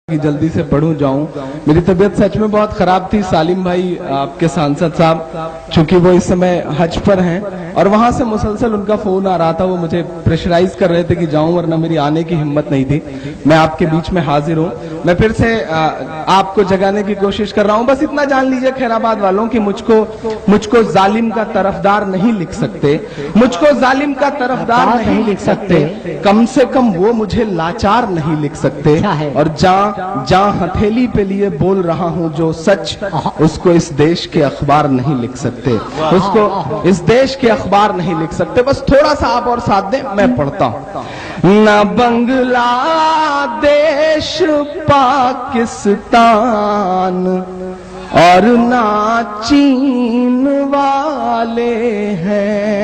कि जल्दी से पढ़ूं जाऊं। मेरी तबीयत सच में बहुत खराब थी। सालिम भाई आपके सांसद साहब, चूंकि वो इस समय हज पर हैं और वहां से मुसलसल उनका फोन आ रहा था, वो मुझे प्रेशराइज कर रहे थे कि जाऊं, वरना मेरी आने की हिम्मत नहीं थी। मैं आपके बीच में हाजिर हूं। मैं फिर से आपको जगाने की कोशिश कर रहा हूं। बस इतना जान लीजिए खैराबाद वालों कि मुझको जालिम का तरफदार नहीं लिख सकते, मुझको जालिम का तरफदार नहीं लिख सकते, कम से कम वो मुझे लाचार नहीं लिख सकते। और जहां हथेली पे लिए बोल रहा हूं जो सच, उसको इस देश के अखबार नहीं लिख सकते, उसको इस देश के अखबार नहीं लिख सकते। बस थोड़ा सा आप और साथ दें, मैं पढ़ता हूं। न बांग्लादेश पाकिस्तान और ना चीन वाले हैं।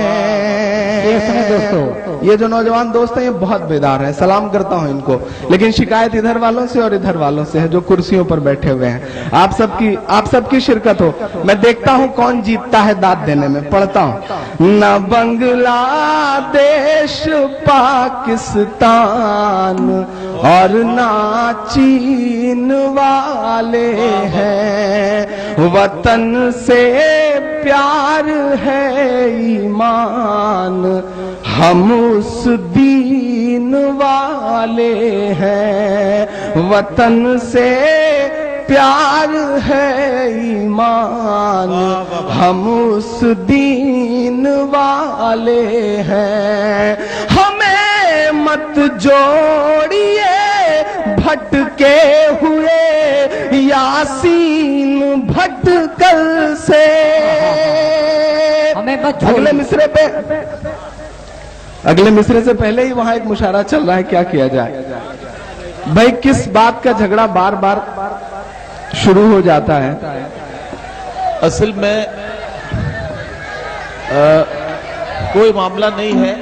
दोस्तों, ये जो नौजवान दोस्त हैं ये बहुत बेदार हैं, सलाम करता हूं इनको। लेकिन शिकायत इधर वालों से और इधर वालों से है जो कुर्सियों पर बैठे हुए हैं। आप सबकी शिरकत हो। मैं देखता हूं कौन जीतता है दाद देने में। पढ़ता हूं। न बांग्लादेश पाकिस्तान और ना चीन वाले हैं, वतन से प्यार है ईमान, हम उस दीन वाले हैं। वतन से प्यार है ईमान, हम उस दीन वाले हैं। हमें मत जोड़िए भटके हुए यासीन भटकल से। अगले मिसरे से पहले ही वहां एक मुशायरा चल रहा है, क्या किया जाए भाई? किस बात का झगड़ा बार बार शुरू हो जाता है? असल में कोई मामला नहीं है,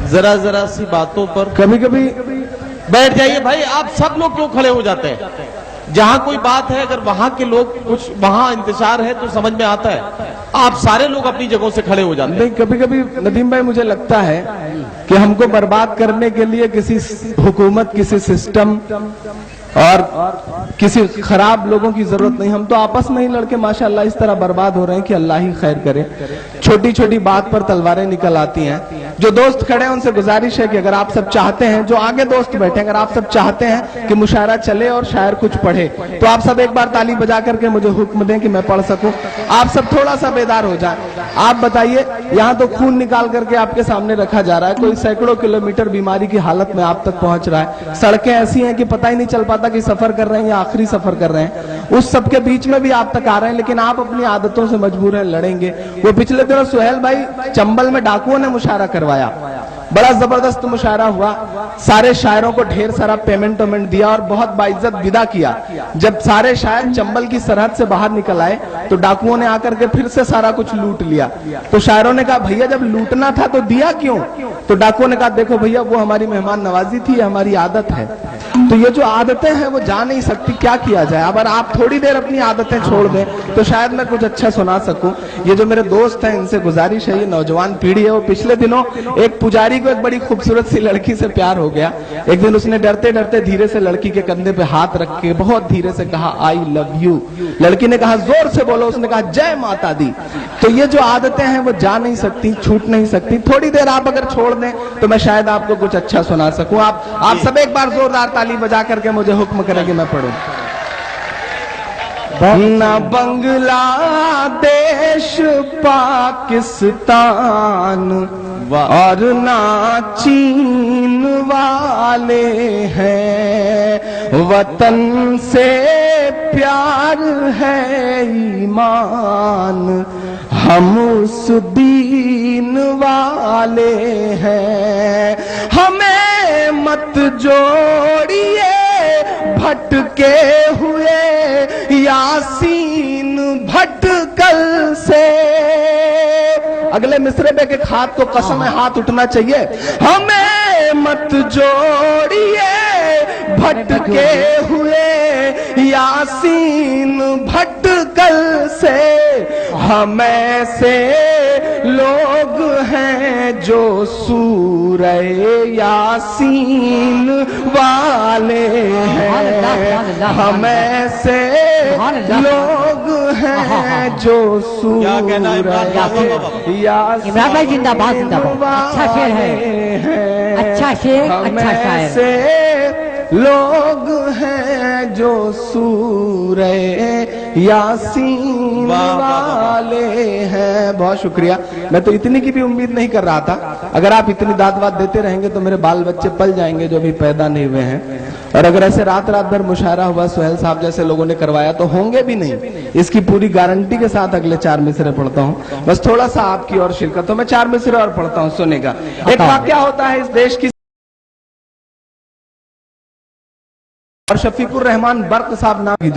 जरा सी बातों पर कभी कभी बैठ जाइए भाई। आप सब लोग क्यों खड़े हो जाते हैं? जहां कोई बात है, अगर वहां के लोग कुछ वहां इंतजार है तो समझ में आता है। आप सारे लोग अपनी जगहों से खड़े हो जाते हैं। नहीं, कभी कभी नदीम भाई मुझे लगता है कि हमको बर्बाद करने के लिए किसी हुकूमत, किसी सिस्टम और किसी खराब लोगों की जरूरत नहीं। हम तो आपस में ही लड़के माशाअल्लाह इस तरह बर्बाद हो रहे हैं कि अल्लाह ही खैर करे। छोटी छोटी बात पर तलवारें निकल आती हैं। जो दोस्त खड़े हैं उनसे गुजारिश है कि अगर आप सब चाहते हैं, जो आगे दोस्त बैठे, अगर आप सब चाहते हैं कि मुशायरा चले और शायर कुछ पढ़े, तो आप सब एक बार ताली बजा करके मुझे हुक्म दें कि मैं पढ़ सकूं। आप सब थोड़ा सा बेदार हो जाए। आप बताइए, यहाँ तो खून निकाल करके आपके सामने रखा जा रहा है, कोई सैकड़ों किलोमीटर बीमारी की हालत में आप तक पहुंच रहा है। सड़कें ऐसी हैं कि पता ही नहीं चल पाता कि सफर कर रहे हैं या आखिरी सफर कर रहे हैं। उस सब के बीच में भी आप तक आ रहे हैं, लेकिन आप अपनी आदतों से मजबूर हैं, लड़ेंगे। वो पिछले दिनों सुहेल भाई चंबल में डाकुओं ने मुशायरा करवाया, बड़ा जबरदस्त मुशायरा हुआ। सारे शायरों को ढेर सारा पेमेंट दिया और बहुत बाइज्जत विदा किया। जब सारे शायर चंबल की सरहद से बाहर निकल आए तो डाकुओं ने आकर के फिर से सारा कुछ लूट लिया। तो शायरों ने कहा, भैया जब लूटना था तो दिया क्यों? तो डाकुओं ने कहा, देखो भैया, वो हमारी मेहमान नवाजी थी, हमारी आदत है। तो ये जो आदतें हैं वो जा नहीं सकती, क्या किया जाए? अगर आप थोड़ी देर अपनी आदतें छोड़ दें तो शायद मैं कुछ अच्छा सुना सकूं। ये जो मेरे दोस्त हैं इनसे गुजारिश है, ये नौजवान पीढ़ी है, वो पिछले दिनों एक पुजारी को एक बड़ी खूबसूरत सी लड़की से प्यार हो गया। एक दिन उसने डरते डरते धीरे से लड़की के कंधे पे हाथ रख के बहुत धीरे से कहा, आई लव यू। लड़की ने कहा, जोर से बोलो। उसने कहा, जय माता दी। तो ये जो आदतें हैं वो जा नहीं सकती, छूट नहीं सकती। थोड़ी देर आप अगर छोड़ दें तो मैं शायद आपको कुछ अच्छा सुना सकूं। आप सब एक बार जोरदार ताली बजा करके मुझे हुक्म करें कि मैं पढ़ूं। न बांग्लादेश पाकिस्तान और ना चीन वाले हैं, वतन से प्यार है ईमान, हम उस दीन वाले हैं। हमें मत जोड़िए भटके हुए यासीन भटकल से। अगले मिसरे पे के हाथ को कसम है हाथ उठना चाहिए। हमें मत जोड़िए भटके हुए यासीन भटकल से, हम ऐसे लोग हैं जो सूरह यासीन वाले अल्लाह हम ऐसे लोग हैं जो क्या कहना है इमरान भाई? इमरान भाई जिंदाबाद जिंदाबाद। अच्छा शेर है, अच्छा शेर, अच्छा शायर। ऐसे लोग हैं जो सूरे यासीन वाह, वाह, वाह। वाले हैं। बहुत शुक्रिया। मैं तो इतनी की भी उम्मीद नहीं कर रहा था। अगर आप इतनी दाद वाद देते रहेंगे तो मेरे बाल बच्चे पल जाएंगे जो अभी पैदा नहीं हुए हैं। और अगर ऐसे रात रात भर मुशायरा हुआ, सुहेल साहब जैसे लोगों ने करवाया, तो होंगे भी नहीं। इसकी पूरी गारंटी के साथ अगले 4 मिसरे पढ़ता हूँ। बस थोड़ा सा आपकी और शिरकत हो। मैं 4 मिसरे और पढ़ता हूँ, सुनेगा। एक वाकया होता है इस देश की, और शफीकुर रहमान बर्क साहब नाम की